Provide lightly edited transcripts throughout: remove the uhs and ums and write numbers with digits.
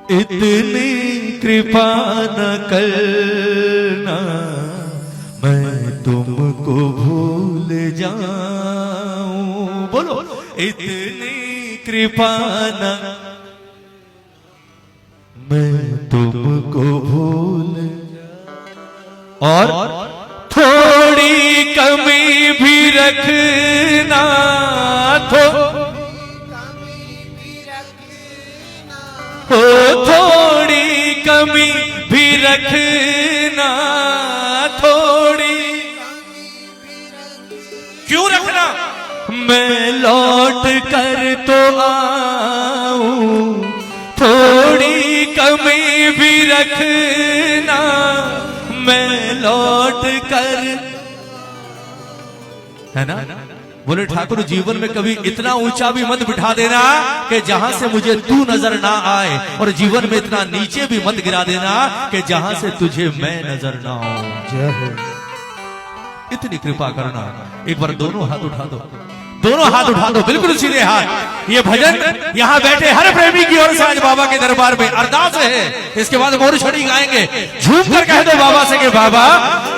इतनी कृपा न करना मैं तुमको भूल जाऊं। बोलो, इतनी कृपा न मैं तुमको भूल और थोड़ी कमी भी रखना, थोड़ी कमी भी रखना, थोड़ी क्यों रखना? मैं लौट कर तो आऊं, थोड़ी कमी भी रखना, मैं लौट कर, है ना? बोले ठाकुर जीवन में कभी इतना ऊंचा भी मत बिठा देना कि जहां से मुझे तू नजर ना आए, और जीवन में इतना नीचे भी मत गिरा देना कि जहां से तुझे मैं नजर ना आऊं। इतनी कृपा करना। एक बार दोनों हाथ उठा दो, दोनों हाथ उठा दो, बिल्कुल सीधे हाथ। ये भजन यहाँ बैठे हर प्रेमी की ओर से आज बाबा के दरबार में अरदास है। इसके बाद मोर छड़ी गाएंगे, झूम कर कह दो बाबा से कि बाबा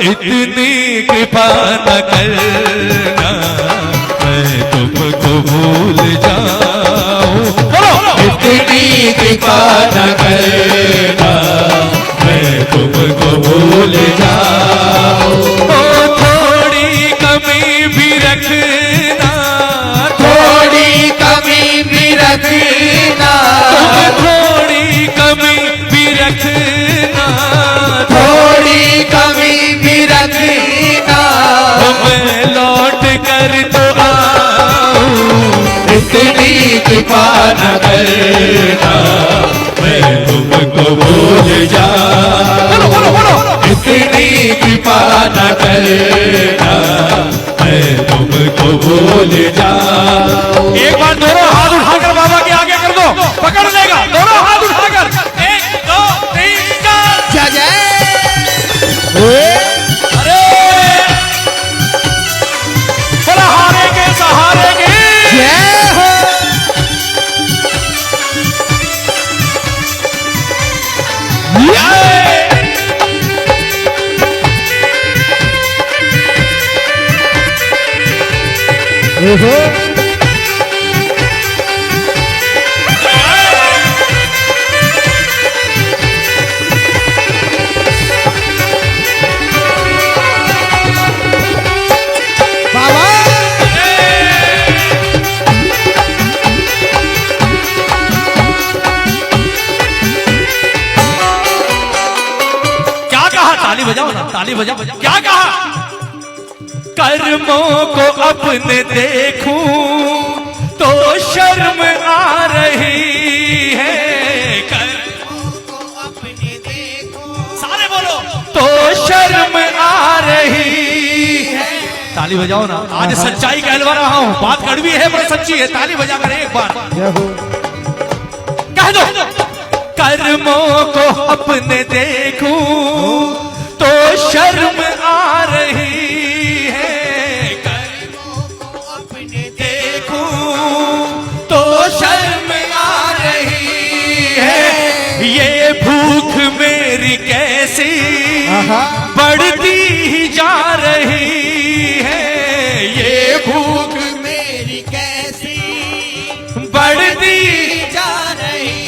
इतनी कृपा न करना मैं तुमको भूल जाऊं। इतनी कृपा न करना मैं तुमको भूल जाऊं। थोड़ी कमी भी रखना, थोड़ी कमी भी रखना, थोड़ी कमी भी रखना, थोड़ी कमी भी रखना, मैं लौट कर तो आऊं। इतनी कृपा न करना मैं तुमको भूल जाऊं। इतनी कृपा न करना मैं तुमको भूल जाऊं। एक बार दोनों हाथ उठाकर बाबा के आगे कर दो, पकड़ लेगा। दोनों हाथ उठाकर 1 2 3 4 जय जय। अरे बोला हारे के सहारे के जय हो। ताली बजाओ ना, ताली बजाओ। क्या कहा? कर्मों को अपने देखूं तो शर्म आ रही है, कर्मों को अपने देखूं, सारे बोलो, तो शर्म आ रही है। ताली बजाओ ना, आज सच्चाई कहलवा रहा हूं, बात कड़वी है पर सच्ची है। ताली बजा कर एक बार कह दो, कर्मों को अपने देखूं तो शर्म आ रही है, कर्मों को अपने देखूं तो शर्म आ रही है। ये भूख मेरी कैसी बढ़ती ही जा रही है, ये भूख मेरी कैसी बढ़ती जा रही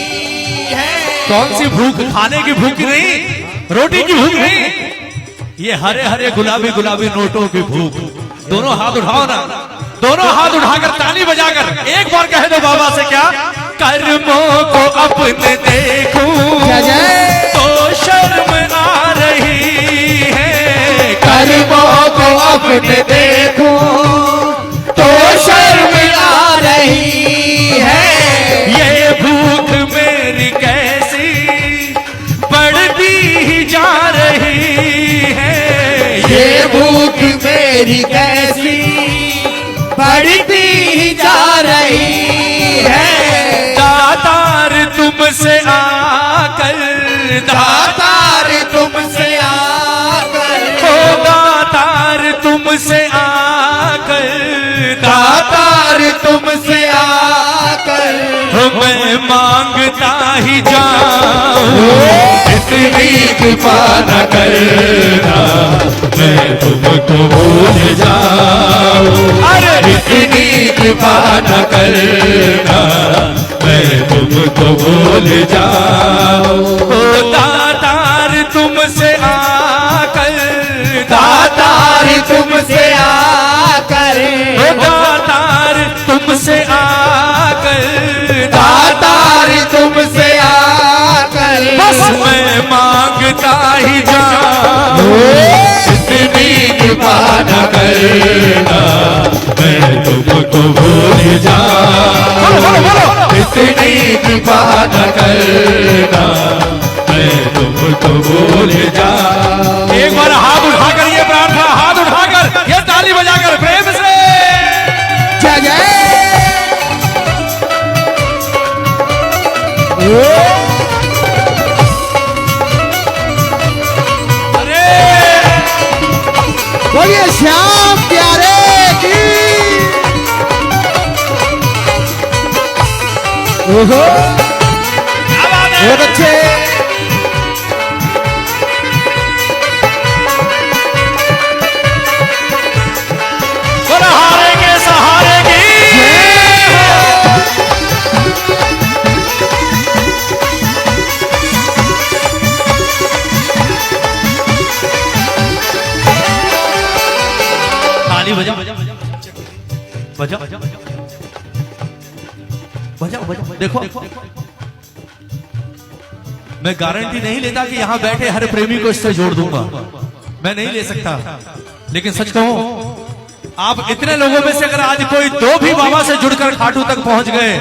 है। कौन सी भूख? खाने की भूख नहीं, रोटी की भूख नहीं, ये हरे हरे गुलाबी गुलाबी नोटों की भूख। दोनों हाथ उठाओ ना, दोनों हाथ उठाकर ताली बजाकर एक बार कह दो बाबा से क्या? कर्मों को अपने देखूं तो शर्म आ रही है, कर्मों को अपने देखूं तो शर्म आ रही है। ये भूख मेरी कैसी बढ़ती ही जा रही है, ये भूख मेरी कैसी बढ़ती ही जा रही है। दातार तुमसे आकर, दातार तुमसे आकर, ओ दातार तुमसे आकर, दातार तुमसे आकर मैं मांगता ही जाऊं। इतनी कृपा न करना मैं तुमको भूल जाऊं। अरे इतनी कृपा न करना मैं तुमको भूल जाऊं। ओ दातार तुमसे आकर, दातार तुमसे आकर, ओ दातार तुमसे आकर, दातार तुमसे आकर बस मैं मांगता ही जाऊं। इतनी कृपा न करना मैं तुमको भूल जाऊं। इतनी कृपा न करना मैं तुमको भूल जाऊं। एक बार हाथ उठाकर ये प्रार्थना, हाथ उठाकर ये ताली बजाकर प्रेम से जय जय। अरे बोलिए श्याम प्यारे की। ओहो क्या बात है? बहुत अच्छे। बोला हारेंगे सहारे की। ताली बजा बजा बजा बजा बजा। देखो मैं गारंटी नहीं लेता कि यहाँ बैठे हर प्रेमी को इससे जोड़ दूंगा, मैं नहीं ले सकता। लेकिन सच कहूं, आप इतने लोगों में से अगर आज कोई दो भी बाबा से जुड़कर खाटू तक पहुंच गए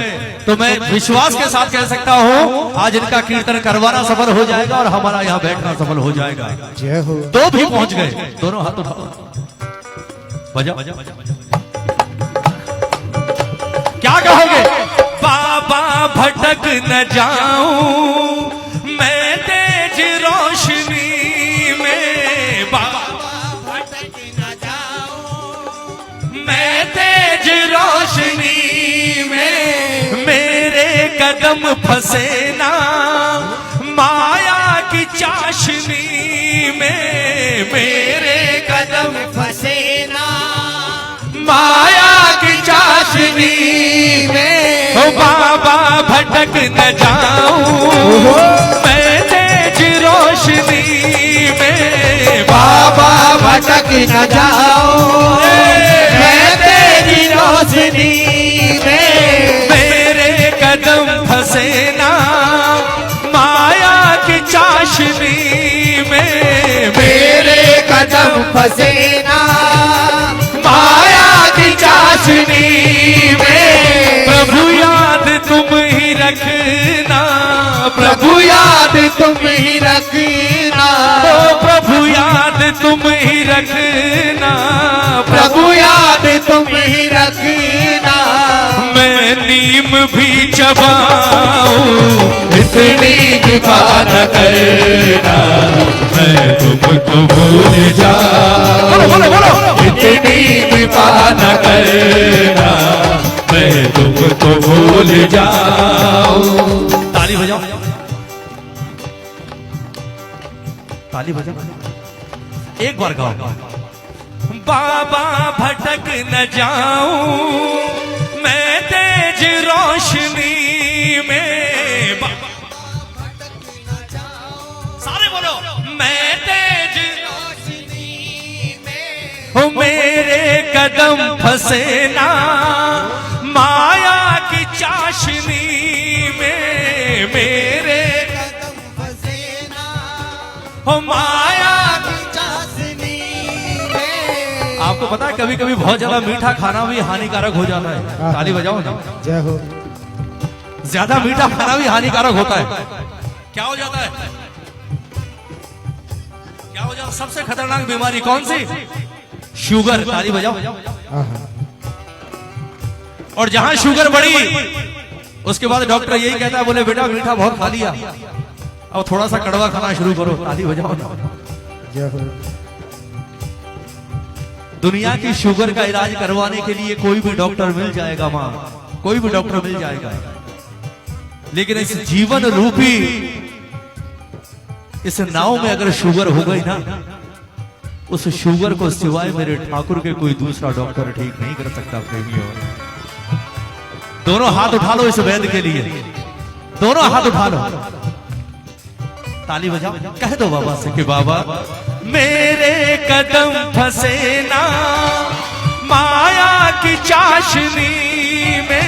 तो मैं विश्वास के साथ कह सकता हूं आज इनका कीर्तन करवाना सफल हो जाएगा और हमारा यहाँ बैठना सफल हो जाएगा। जय हो। दो भी पहुंच गए, दोनों हाथ उठाओ, बजा बजा बजा। क्या कहोगे? बाबा भटक न जाऊं मैं तेज रोशनी में, बाबा भटक न जाऊं मैं तेज रोशनी में, मेरे कदम फंसे ना माया की चाशनी में, मेरे कदम फंसे ना माया की चाशनी में। ओ बाबा भटक न जाऊं मैं तेज रोशनी में, बाबा भटक न जाओ मैं तेरी रोशनी में, मेरे कदम फंसे ना माया की चाशनी में, मेरे कदम फंसे ना माया की चाशनी में। प्रभु याद तुम ही रखना, प्रभु याद तुम ही रखना, ओ प्रभु याद तुम ही रखना, प्रभु याद तुम ही रखना। मैं नीम भी चबाऊं इतनी कृपा न करना मैं तुमको भूल जाऊं। बोलो बोलो बोलो। इतनी कृपा न करना मैं तुमको भूल जाऊं। ताली बजाओ, ताली बजाओ, एक बार गाओ। बाबा भटक न जाऊं मैं तेज रोशनी में, सारे बोलो मैं तेज रोशनी में, हो मेरे कदम फंसे ना माया की चाशनी में, मेरे कदम फंसे ना हो माया की चाशनी में। आपको पता है कभी कभी बहुत ज्यादा मीठा खाना भी हानिकारक हो जाता है। ताली बजाओ ना। जय हो। ज्यादा मीठा खाना भी हानिकारक होता है। क्या हो जाता है? क्या हो जाता? सबसे खतरनाक बीमारी कौन सी? शुगर। ताली बजाओ। और जहां शुगर बढ़ी उसके बाद डॉक्टर यही कहता है, बोले बेटा मीठा बहुत खा लिया, अब थोड़ा सा कड़वा खाना शुरू करो। ताली बजाओ ना। जय हो। दुनिया की शुगर का इलाज करवाने के लिए कोई भी डॉक्टर मिल जाएगा माँ, कोई भी डॉक्टर मिल जाएगा, लेकिन इस जीवन रूपी इस नाव में अगर शुगर हो गई ना, उस शुगर को सिवाय मेरे ठाकुर के कोई दूसरा डॉक्टर ठीक नहीं कर सकता। प्रेमियों, दोनों हाथ उठा लो इस वैद्य के लिए, दोनों हाथ उठा लो, ताली बजाओ, कह दो बाबा से कि बाबा मेरे कदम फंसे ना माया की चाशनी में,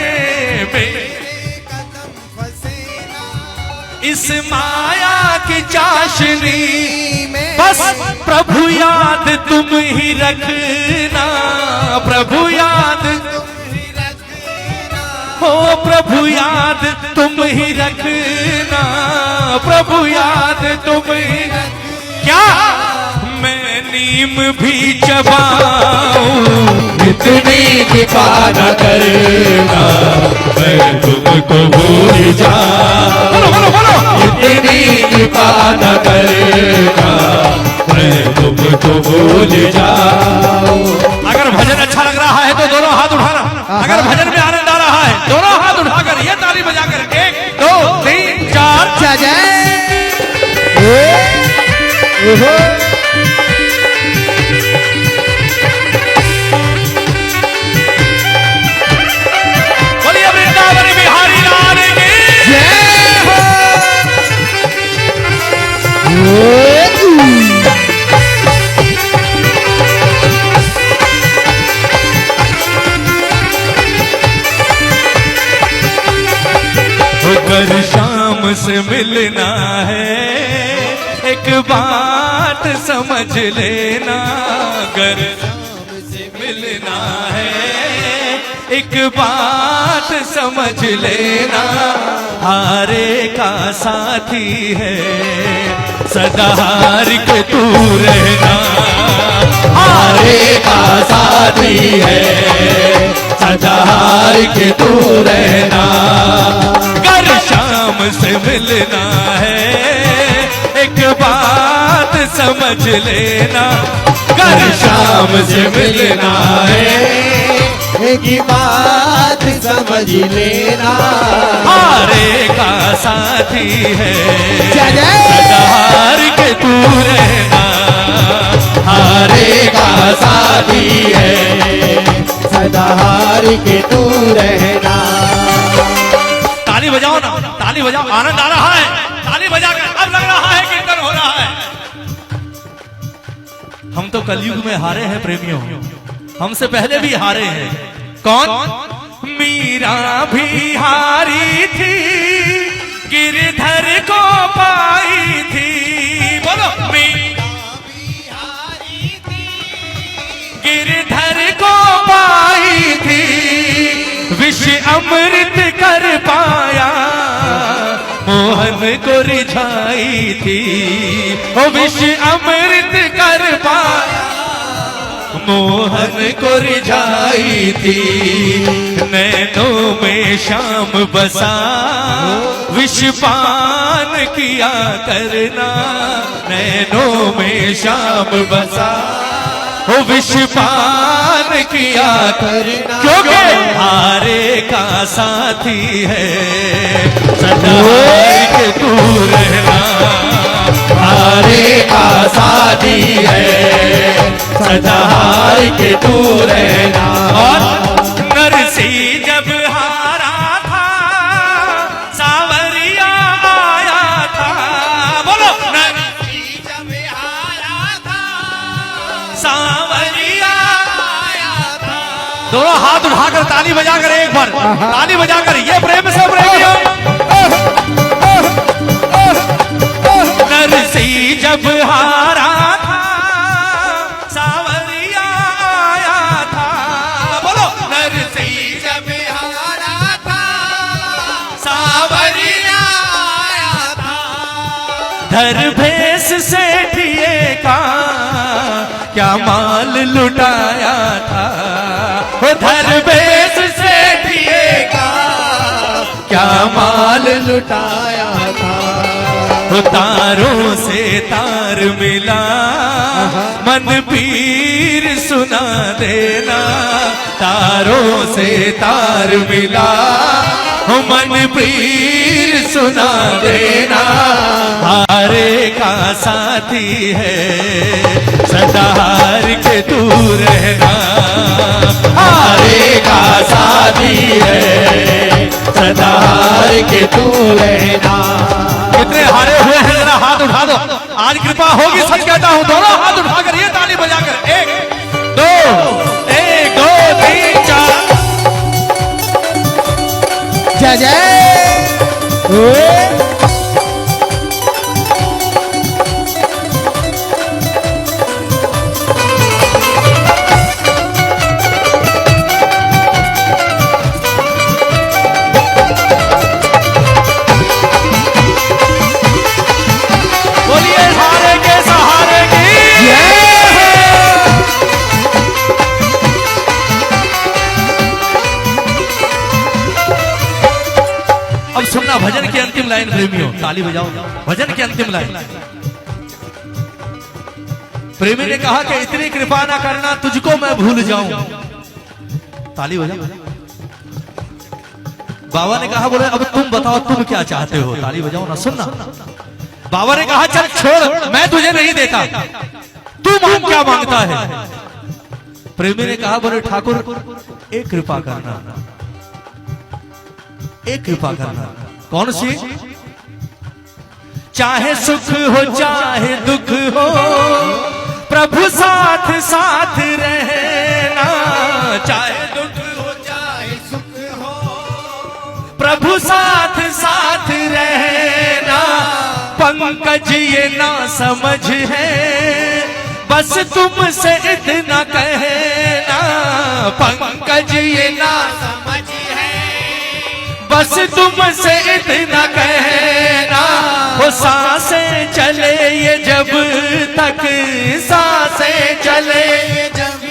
इस माया की चाशनी में बस प्रभु याद तुम ही रखना, प्रभु याद हो, प्रभु याद तुम ही रखना, प्रभु याद तुम ही रखना। क्या मैं नीम भी चबाऊं इतनी कृपा न करना मैं तुमको भूल जाऊं, बोलो बोलो बोलो, इतनी कृपा न करना मैं तुमको भूल जाऊं। अगर भजन अच्छा लग रहा है तो दोनों हाथ उठाना, अगर भजन में आनंद आ रहा है दोनों हाथ उठाकर ये ताली बजाकर 1 2 3 4 जय बोलिए वृंदावन बिहारी लाल की जय हो। अगर शाम से मिलना है एक बात समझ लेना, अगर शाम से मिलना है एक बात समझ लेना, हारे का साथी है सदा हार के तू रहना, हारे का साथी है सदा हार के तू रहना। अगर शाम से मिलना है एक बात समझ लेना, अगर शाम से मिलना है एक बात समझ लेना, हारे का साथी है जय जय। सदा हार के तू रहना, हारे का साथी है सदा हार के तू रहना। ताली बजाओ ना, ताली बजाओ, आनंद आ रहा है, ताली बजाकर अब लग रहा है कीर्तन हो रहा है। हम तो कलयुग में हारे हैं प्रेमियों, हमसे पहले भी हारे हैं। कौन? मीरा भी हारी थी, गिरधर को पाई थी, बोलो मीरा भी हारी थी, गिरधर को पाई थी, विष अमृत कर पाया मोहन को रिझाई थी, ओ विष अमृत कर पाया मोहन को रिझाई थी, नैनों में शाम बसा विषपान किया करना, नैनों में शाम बसा वो विषपान किया करना, क्योंकि हारे का साथी है सदा हार के तू रहना, हारे का साथी है सदा हार के तू रहना। और नरसी जब हारा था सावरिया आया था, बोलो नरसी जब हारा था सावरिया आया था। दोनों हाथ उठाकर ताली बजाकर एक बार ताली बजाकर ये प्रेम से प्रेमियों, नरसी जब हारा था सावरिया आया था, बोलो नरसी जब हारा था सावरिया आया था। धर भेस सेठिए का क्या माल लुटाया था, वो धर भेस सेठिए का क्या माल लुटाया था, तारों से तार मिला मन पीर सुना देना, तारों से तार मिला मन पीर सुना देना, हारे का का साथी है, सदा हार के तू रहना। हारे का साथी है, सदा हार के तू रहना। कितने हारे हुए हैं जरा हाथ उठा दो। आज कृपा होगी, सच कहता हूं। दोनों हाथ उठाकर ये ताली बजाकर 1 2 1 2 3 4। जय जय ओए बोलिए हारे के सहारे की अब सुनना भजन की अंतिम लाइन प्रेमियों, ताली बजाओ। भजन की अंतिम लाइन। प्रेमी ने कहा कि इतनी कृपा ना करना तुझको मैं भूल जाऊं। ताली बजाओ। बाबा ने कहा, बोले अब तुम बताओ तुम क्या चाहते हो। ताली बजाओ ना, सुनना। बाबा ने कहा चल छोड़, मैं तुझे नहीं देता, तू मांग क्या मांगता है। प्रेमी ने कहा, बोले ठाकुर एक कृपा करना, एक कृपा करना। कौन सी? चाहे सुख हो चाहे दुख हो, प्रभु साथ साथ रहना। चाहे दुख हो चाहे सुख हो, प्रभु साथ साथ रहना। पंकज ये ना समझ है, बस तुमसे इतना कहना। पंकज ये ना समझ है, बस तुमसे इतना कहना। वो सांसें चले ये जब तक, सांसें चले ये जब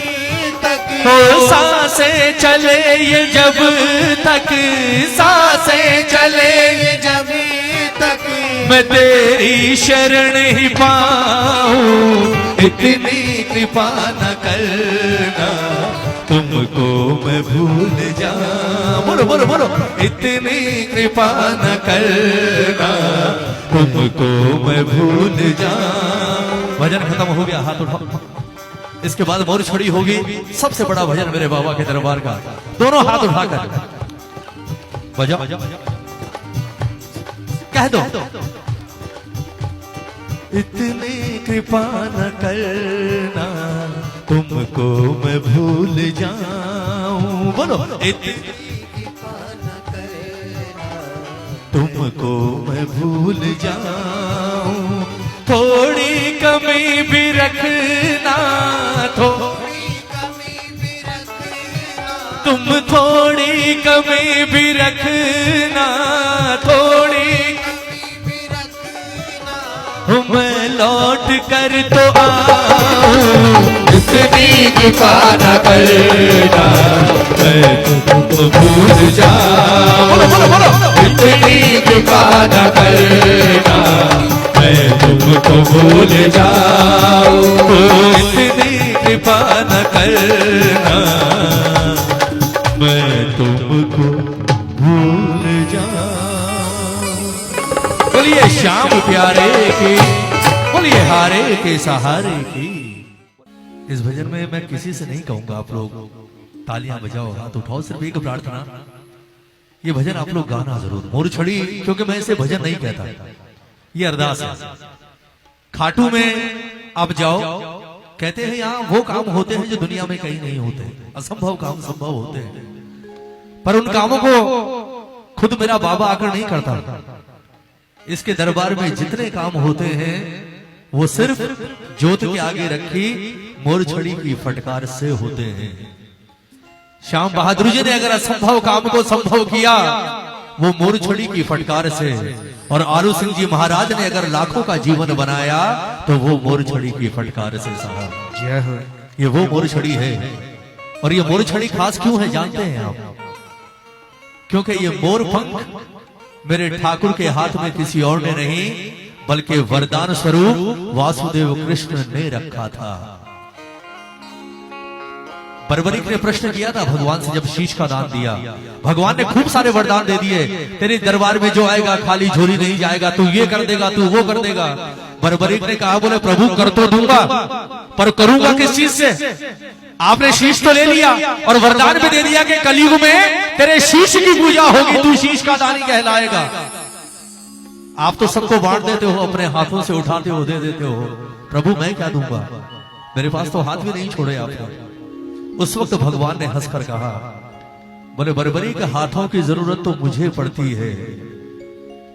तक, वो सांसें चले ये जब तक, सांसें चले ये जब तक। मैं तेरी शरण ही पाऊं, इतनी कृपा न करना, तुमको मैं भूल जाऊं। बोलो बोलो बोलो। इतनी कृपा न करना, तुमको मैं भूल जाऊं। भजन खत्म हो गया, हाथ उठाओ। इसके बाद मोर छड़ी होगी, सबसे बड़ा भजन मेरे बाबा के दरबार का। दोनों हाथ उठाकर बजाओ, कह दो इतनी कृपा न करना, तुमको मैं भूल जाऊं। बोलो इतनी कृपा न करना, तुमको मैं भूल जाऊं। थोड़ी कमी भी रखना, थोड़ी कमी भी रखना। तुम थोड़ी कमी भी रखना, थोड़ी मैं लौट कर तो आऊं। इतनी कृपा न करना, मैं तुमको भूल जाऊं। बोलो बोलो बोलो। इतनी कृपा न करना, मैं तुमको भूल जाऊं। इतनी कृपा न करना, मैं तुमको भूल जाऊं। बोलिए श्याम प्यारे की, बोलिए हारे के सहारे की। इस भजन में मैं किसी से नहीं कहूंगा आप लोग तालियां बजाओ, हाथ उठाओ। सिर्फ एक प्रार्थना, ये भजन आप लोग गाना जरूर। मोर छड़ी, क्योंकि मैं इसे भजन नहीं कहता, ये अरदास है। खाटू में आप जाओ, कहते हैं यहाँ वो काम होते हैं जो दुनिया में कहीं नहीं होते, असंभव काम संभव होते हैं। पर उन कामों को खुद मेरा बाबा आकर नहीं करता। इसके दरबार में जितने काम होते हैं वो सिर्फ जोत के आगे रखी मोर छड़ी की फटकार से होते हैं। श्याम बहादुर जी ने अगर असंभव काम को संभव किया वो मोर छड़ी की फटकार से, और आलू सिंह जी महाराज ने अगर लाखों का जीवन बनाया तो वो मोर छड़ी की फटकार से साहब। ये वो मोर छड़ी है। और ये मोर छड़ी खास क्यों है जानते हैं आप? क्योंकि ये मोर पंख मेरे ठाकुर के हाथ में किसी और ने नहीं, बल्कि वरदान स्वरूप वासुदेव कृष्ण ने रखा था। बर्बरीक ने प्रश्न किया था भगवान से जब शीश का दान दिया। भगवान ने खूब सारे वरदान दे दिए, तेरे दरबार में जो आएगा खाली झोली नहीं जाएगा, तू ये कर देगा, तू वो कर देगा। बर्बरीक ने कहा, बोले प्रभु कर तो दूंगा, पर करूंगा किस चीज से? आपने शीश तो ले लिया और वरदान भी दे दिया कि कलयुग में तेरे शीश की पूजा होगी, तू शीश का दानी कहलाएगा। आप तो सबको बांट देते हो, अपने हाथों से उठाते हो, दे देते हो। प्रभु मैं क्या दूंगा, मेरे पास तो हाथ भी नहीं छोड़े आपने। उस वक्त भगवान ने हंसकर कहा, बोले बर्बरी के हाथों की जरूरत तो मुझे पड़ती है,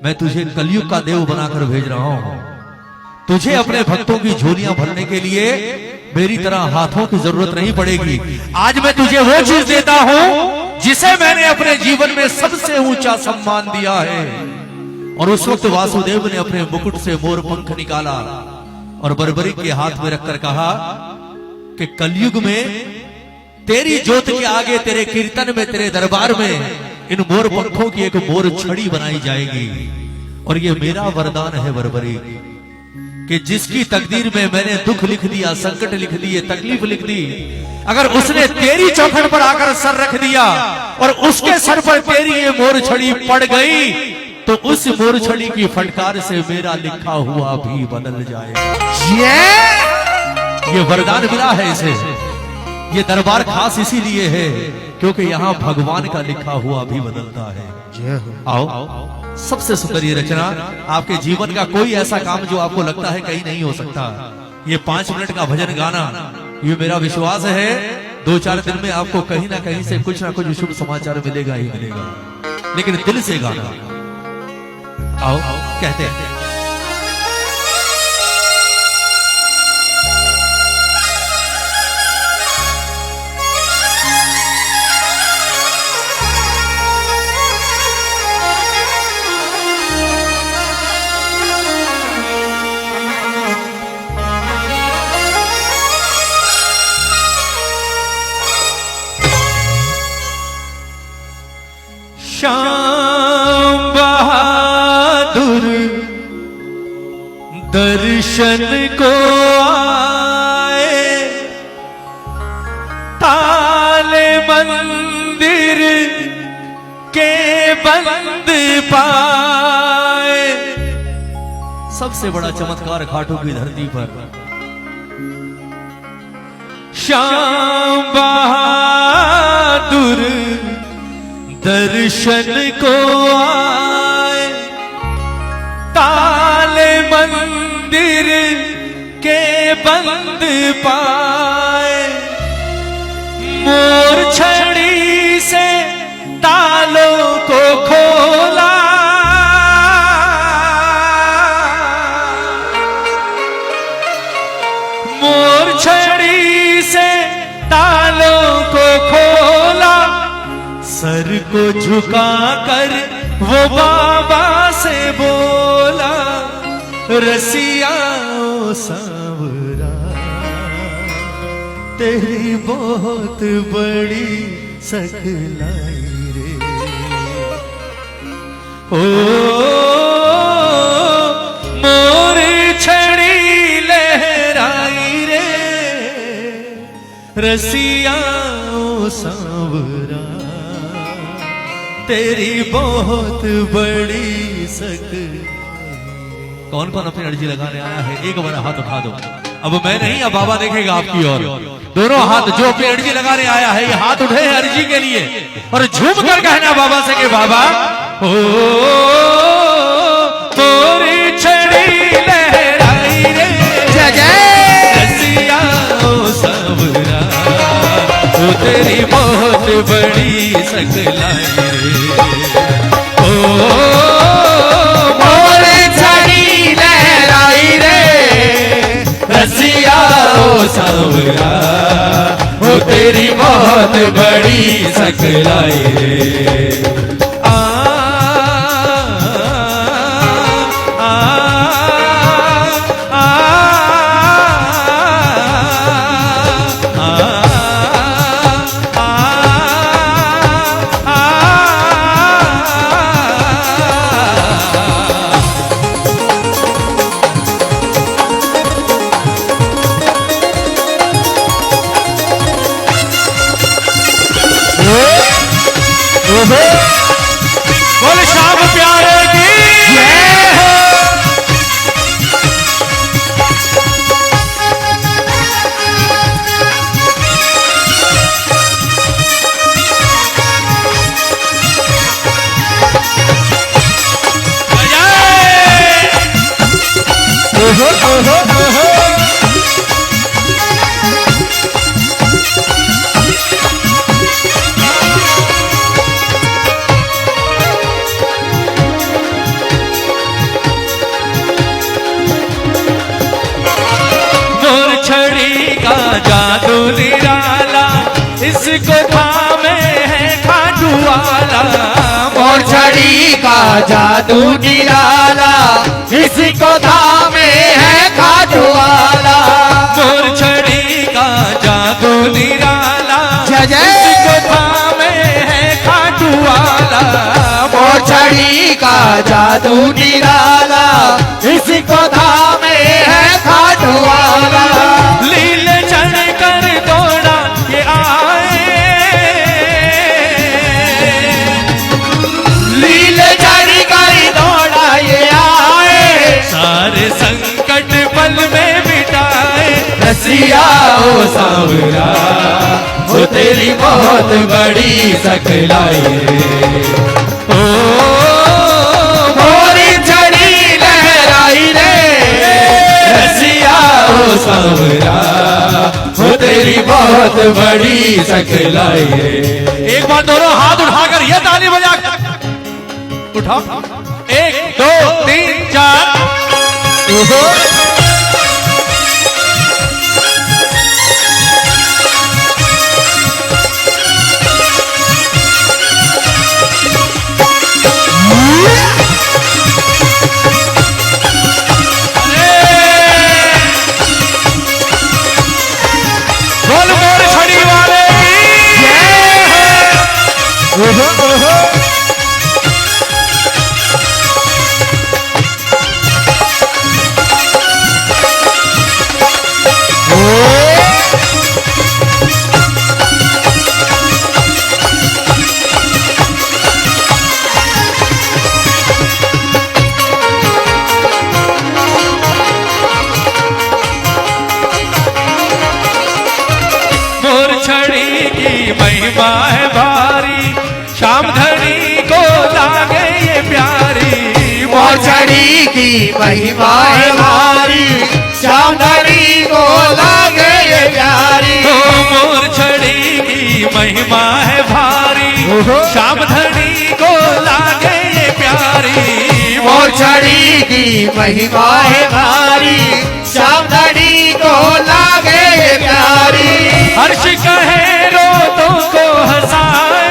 मैं तुझे कलयुग का देव बनाकर भेज रहा हूं। तुझे अपने भक्तों की झोलियां भरने के लिए मेरी तरह हाथों की जरूरत नहीं पड़ेगी। आज मैं तुझे वो चीज देता हूं जिसे मैंने अपने जीवन में सबसे ऊंचा सम्मान दिया है। और उस वक्त वासुदेव ने अपने मुकुट से मोर पंख निकाला और बर्बरी के हाथ में रखकर कहा कि कलयुग में तेरी ज्योत के आगे, तेरे कीर्तन में, तेरे दरबार में इन मोर पंखों की एक मोर छड़ी बनाई जाएगी। और ये मेरा वरदान है बर्बरी, कि जिसकी तकदीर में मैंने दुख लिख दिया, संकट लिख दिए, तकलीफ लिख दी, अगर उसने तेरी चौखट पर आकर सर रख दिया और उसके सर पर तेरी ये मोर छड़ी पड़ गई, तो उस मोर छड़ी की फटकार से मेरा लिखा हुआ भी बदल जाएगा। ये वरदान मिला है इसे। ये दरबार खास इसीलिए है क्योंकि यहाँ भगवान का लिखा हुआ भी बदलता है। आओ, सबसे सुंदर ये रचना, आपके जीवन का कोई ऐसा काम जो आपको लगता है कहीं नहीं हो सकता, ये 5 मिनट का भजन गाना, ये मेरा विश्वास है 2-4 दिन में आपको कहीं ना कहीं से कुछ ना कुछ शुभ समाचार मिलेगा ही मिलेगा, लेकिन दिल से गाना। आओ, कहते हैं श्याम बहादुर दर्शन को आए, ताले मंदिर के बंद पाए। सबसे बड़ा चमत्कार घाटों की धरती पर। श्याम बहादुर दर्शन को आए, ताले मंदिर के बंद पाए। मोर छड़ी से तालों को खोला, मोर छड़ी से तालों को खोला। सर को झुकाकर वो बाबा से बोला, रसिया ओ सांवरा तेरी बहुत बड़ी सकलाई रे। ओ मोर छड़ी लहराई रे, रसिया ओ सांवरा तेरी बहुत बड़ी सकलाई। कौन कौन अपनी अर्जी लगाने आया है, एक बार हाथ उठा दो। अब मैं नहीं, अब बाबा देखेगा आपकी ओर। दोनों हाथ जो अपनी अर्जी लगाने आया है, ये हाथ उठे हैं अर्जी के लिए, और झूम कर कहना बाबा से कि बाबा ओ मोरी छड़ी लहराई रे, जय जय रसिया ओ सांवरा ओ तेरी बहुत बड़ी सकलाई रे। ओ मोरी छड़ी लहराई रे, रसिया ओ सांवरा ओ तेरी बहुत बड़ी सकलाई रे। जादू निराला, इसको थामे है खाटू वाला। मोरछड़ी का जादू निराला, इसको थामे है खाटू वाला। मोरछड़ी का जादू निराला, जय जय। इसको थामे है खाटू वाला। मोरछड़ी का जादू निराला, इसको थामे है खाटू वाला। लील चढ़ कर दौड़ा ये आए, लील चढ़ कर दौड़ा ये आए, सारे संकट पल में मिटाए। रसिया ओ सांवरा, वो तेरी बहुत बड़ी सकलाई रे। ओ मोरी छड़ी लहराई रे, रसिया ओ सांवरा, वो तेरी बहुत बड़ी सकलाई रे। एक बार दोनों हाथ उठाकर ये ताली बजा, उठाओ। 1 2 3 4। बोल मोरछड़ी वाले मोरछड़ी की महिमा है भारी, शाम धनी को लागे ये प्यारी। मोरछड़ी की महिमा है भारी, श्यामधनी को लागे ये प्यारी। ओ मोरछड़ी की महिमा है भारी, शाम धनी को लागे ये प्यारी। मोरछड़ी की महिमा है भारी, श्यामधनी को लागे ये प्यारी। हर्ष कहे रोतों को हंसाए,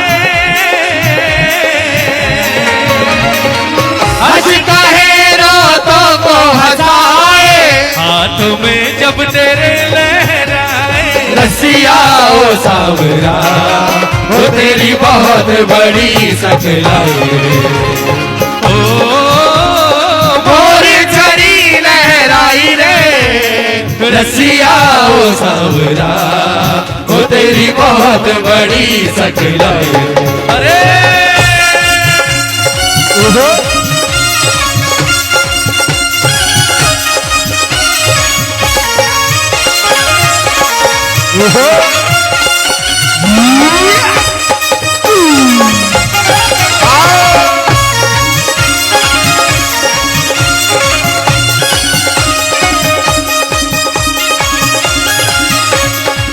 हंस कहे रोतों को हंसाए, हाथ में जब तेरे लहराए। रसिया ओ सांवरा, वो तेरी बहुत बड़ी सकलाई रे। ओ मोरछड़ी लहराई रे, रसिया ओ सांवरा, वो तेरी बहुत बड़ी सकलाई रे। अरे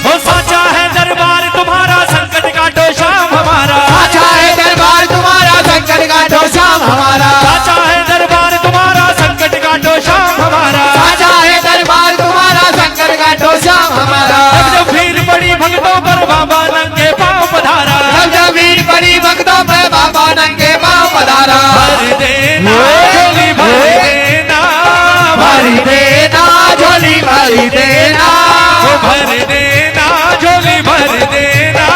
वो साचा है दरबार तुम्हारा, संकट काटो शाम हमारा। साचा है दरबार तुम्हारा, संकट काटो शाम हमारा। साचा है दरबार तुम्हारा, संकट काटो शाम हमारा। साचा है दरबार तुम्हारा, संकट काटो शाम हमारा। जब जब भीड़ पड़ी भक्तों पर बाबा नंगे पाँव पधारा। जब जब भीड़ पड़ी भक्तों पे बाबा नंगे पाँव पधारा। भर देना झोली भर देना, भरी देना झोली भरी देना, वो भर देना झोली भर देना।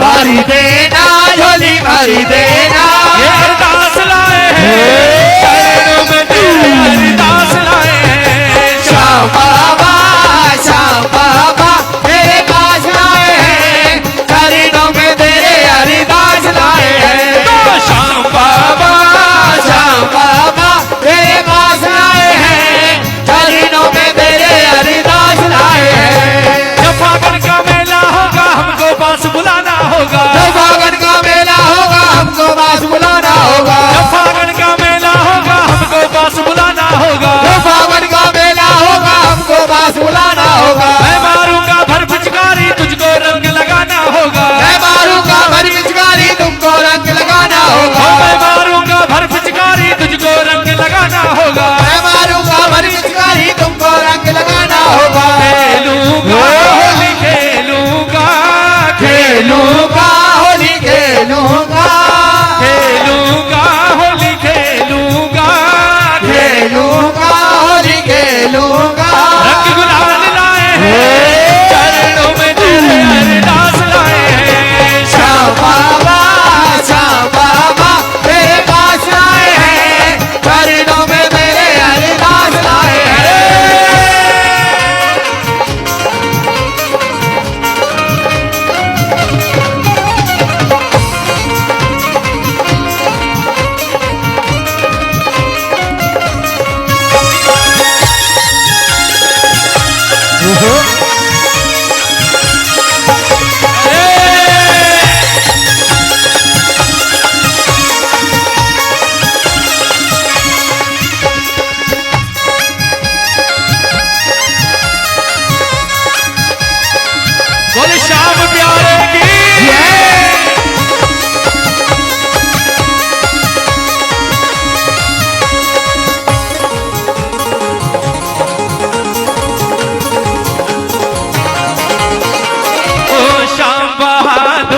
भरी देना झोली भरी देना। ये अरदास लाए हैं चरणों में तेरे, अरदास लाए हैं श्याम बाबा, श्याम बाबा तेरे पास लाए हैं, चरणों में तेरे अरदास लाए हैं। तो शाम बाबा, श्याम बाबा तेरे पास लाए हैं, चरणों में तेरे अरदास लाए हैं। जब फागुन का मेला होगा हमको पास बुलाना होगा। जब फागुन का मेला होगा हमको पास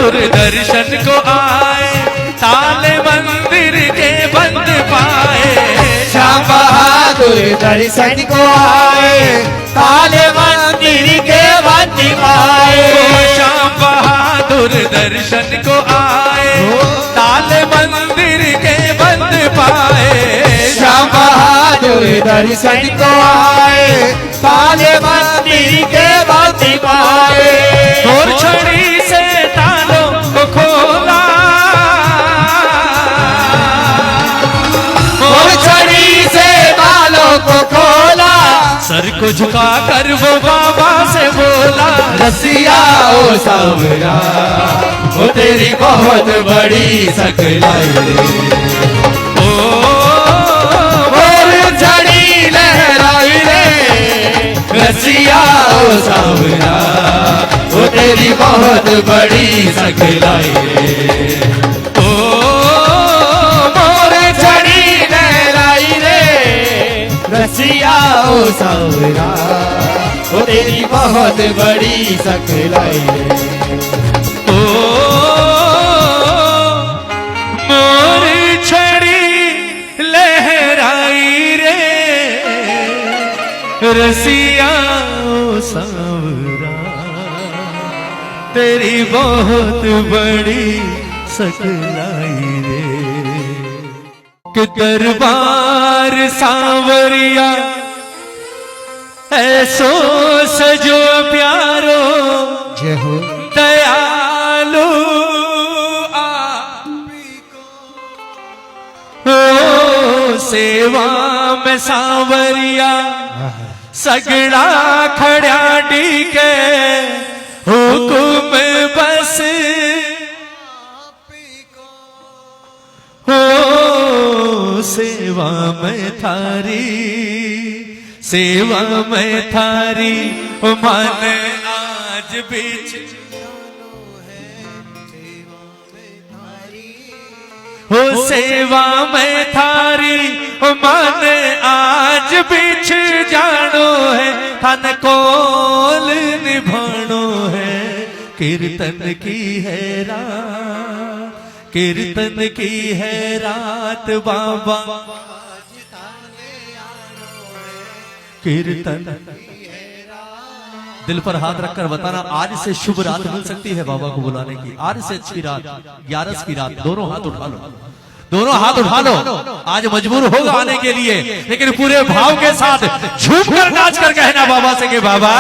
बहादुर दर्शन को आए, ताले मंदिर के बंद पाए। श्याम बहादुर दर्शन को आए, ताले मंदिर के बंद पाए। श्याम बहादुर दर्शन को आए, ताले मंदिर के बंद पाए। श्याम बहादुर दर्शन को आए, ताले मंदिर के बंद पाए। और छड़ी से तालों को खोला, और छड़ी से तालों को खोला। सर को झुका कर वो बाबा से बोला, रसिया ओ सावरा, वो तेरी बहुत बड़ी सकलाई रे। ओ और छड़ी लहराई रे, रसिया ओ सावरा, वो तेरी बहुत बड़ी सकलाई रे। ओ मोर छड़ी लहराई रे, रसिया ओ सावरा, वो तेरी बहुत बड़ी सकलाई रे। ओ मोर छड़ी लहराई रे, रसिया ओ सांवरा, तेरी बहुत बड़ी सकलाई रे। कि दरबार सांवरिया ऐसो सजो प्यारो, जय हो दयालु ओ सेवा में सांवरिया, सगड़ा खड़ा टीके हुकुम बस। हो सेवा में थारी, सेवा में थारी मन आज बीच। हो सेवा में थारी मन आज बिछ जानो है, थन कोल निभानो है। कीर्तन की है रात, कीर्तन की है रात बाबा, कीर्तन। दिल पर हाथ रखकर बताना, आज से शुभ रात मिल सकती है बाबा को बुलाने की। आज से अच्छी रात, 11 की रात। दोनों हाथ उठा लो, दोनों हाथ उठा लो। आज मजबूर होगा आने के लिए, लेकिन पूरे भाव के साथ झूम कर नाच कर कहना बाबा से कि बाबा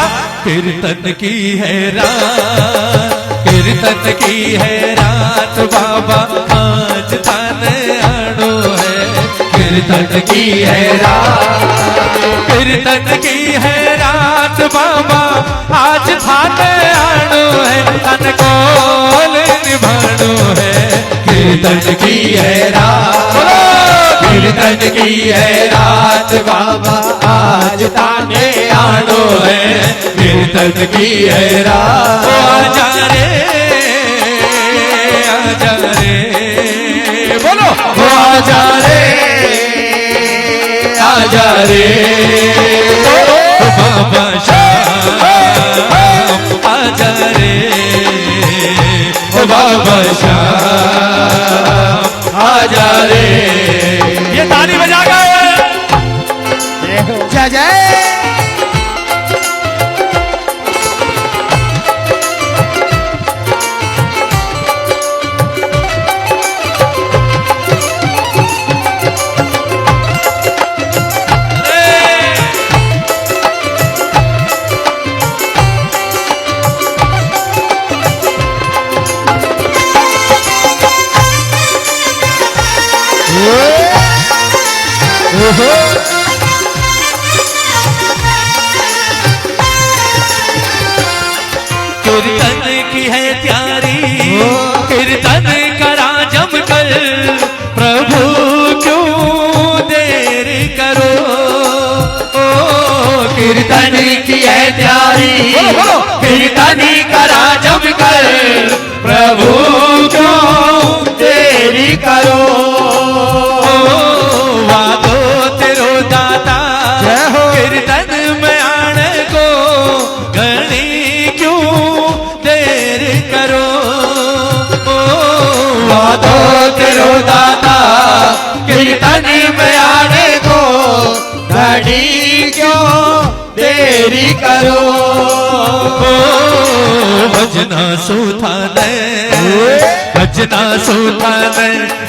कीर्तन की है रात, कीर्तन की है रात बाबा, आज थाने आनो है। कीर्तन की है रात, कीर्तन की है रात बाबा, आज थाने आनो है। तन कोल निभानो है। कीर्तन की है रात, कीर्तन की है रात बाबा, आज थाने आनो है। कीर्तन की है रात। आजा रे, आजा रे, बोलो आजा रे, आजा रे बाबा श्याम, आजा रे बाबा श्याम, आजा रे। ये ताली बजा गए। जय जय। कीर्तन की है त्यारी, कीर्तन करा जमकर, प्रभु क्यों देर करो। कीर्तन की है त्यारी, कीर्तन करा जमकर, प्रभु क्यों देरी करो। वादो तेरो दाता, कीर्तन में आने को, घनी क्यों देर करो। क्यों देरी करो। भजना सुथाने भजना सुथाने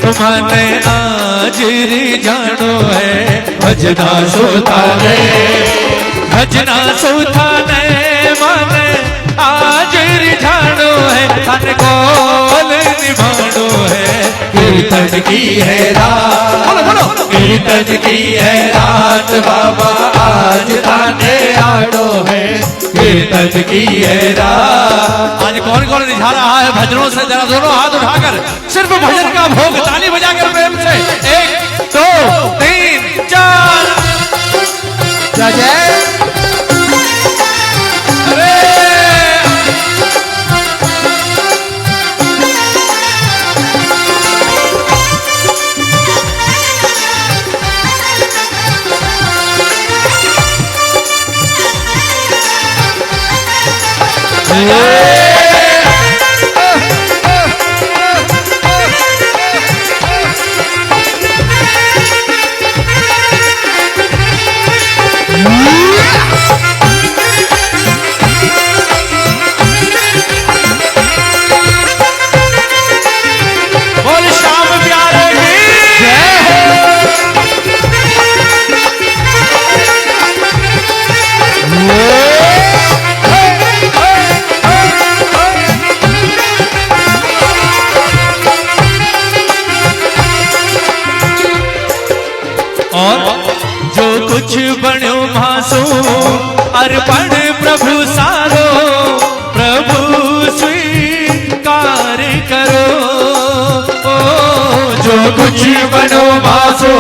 माने आज जानो है। भजना सुथाने भजना सुथाने माने आज जानो है। तन कोल निभानो है। कीर्तन की है रात कीर्तन की है रात बाबा आज थाने आड़ो है। कीर्तन की है रात। आज कौन कौन रिझा रहा है भजनों से? जरा दोनों हाथ उठाकर सिर्फ भजन का भोग ताली बजाकर प्रेम से 1 2 3 4 जय जय। और जो कुछ बण्यो मासो अर्पण प्रभु सारो प्रभु स्वीकार करो। जो कुछ बण्यो मासो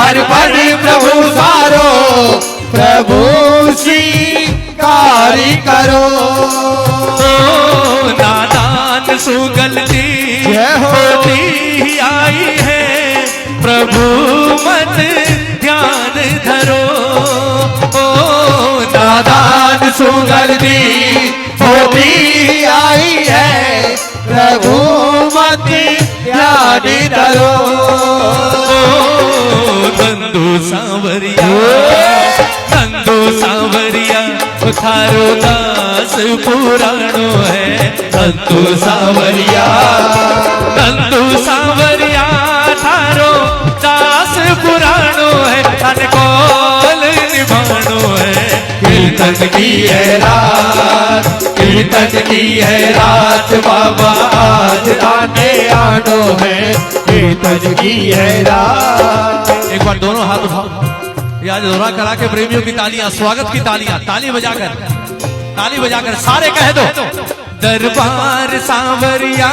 अर्पण प्रभु सारो प्रभु स्वीकार करो। नादान सुगलती जय हो। होती आई है प्रभु मत ध्यान धरो। नादान सुगलती होती आई है प्रभु मत ध्यान धरो। नंदू सांवरिया नंदू सांवरिया थारो दास पुराणो है। नंदू सांवरिया थारो दास पुराणो है। तन कोल निभानो है। कीर्तन की है रात कीर्तन की है रात बाबा आज आने आनो है। कीर्तन की है रात। एक बार दोनों हाथ उठाओ। ये आज दोहरा करा के प्रेमियों की तालियां स्वागत की तालियां ताली बजाकर सारे कह दो। दरबार सांवरिया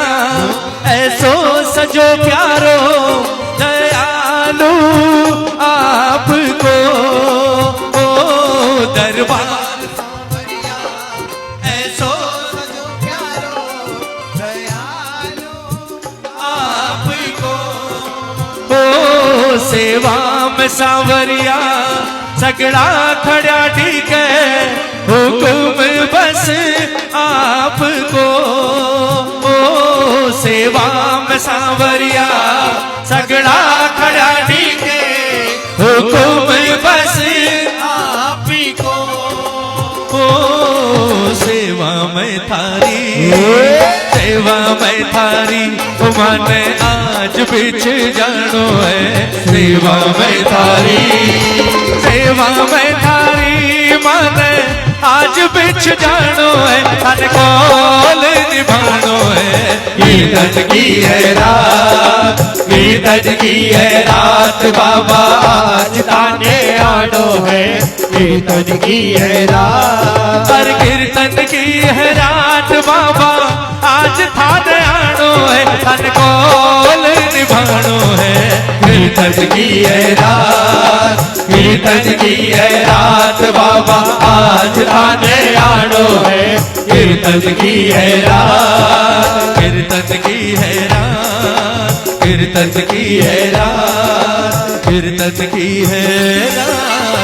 ऐसो सजो प्यारो दयालु आपको। दरबार सांवरिया ऐसो सजो प्यारो दयालु आपको। सेवा में सांवरिया सगड़ा खड़ा ठीक है। हुक्म बस आपको। सेवा में सांवरिया सगड़ा खड़ा ठीक है। हुक्म बस आपको। सेवा में थारी मन आज बिछ जानो है। सेवा में थारी मन आज बिछ जानो है। तन कोल निभानो है। कीर्तन की है रात बाबा आज ताने आनो है। कीर्तन की है रात पर कीर्तन की है रात बाबा आज थाने आनो है। तन कोल निभानो है। कीर्तन की है रात बाबा आज थाने आनो है। कीर्तन की है रात कीर्तन की है रात कीर्तन की है रात कीर्तन की है रात।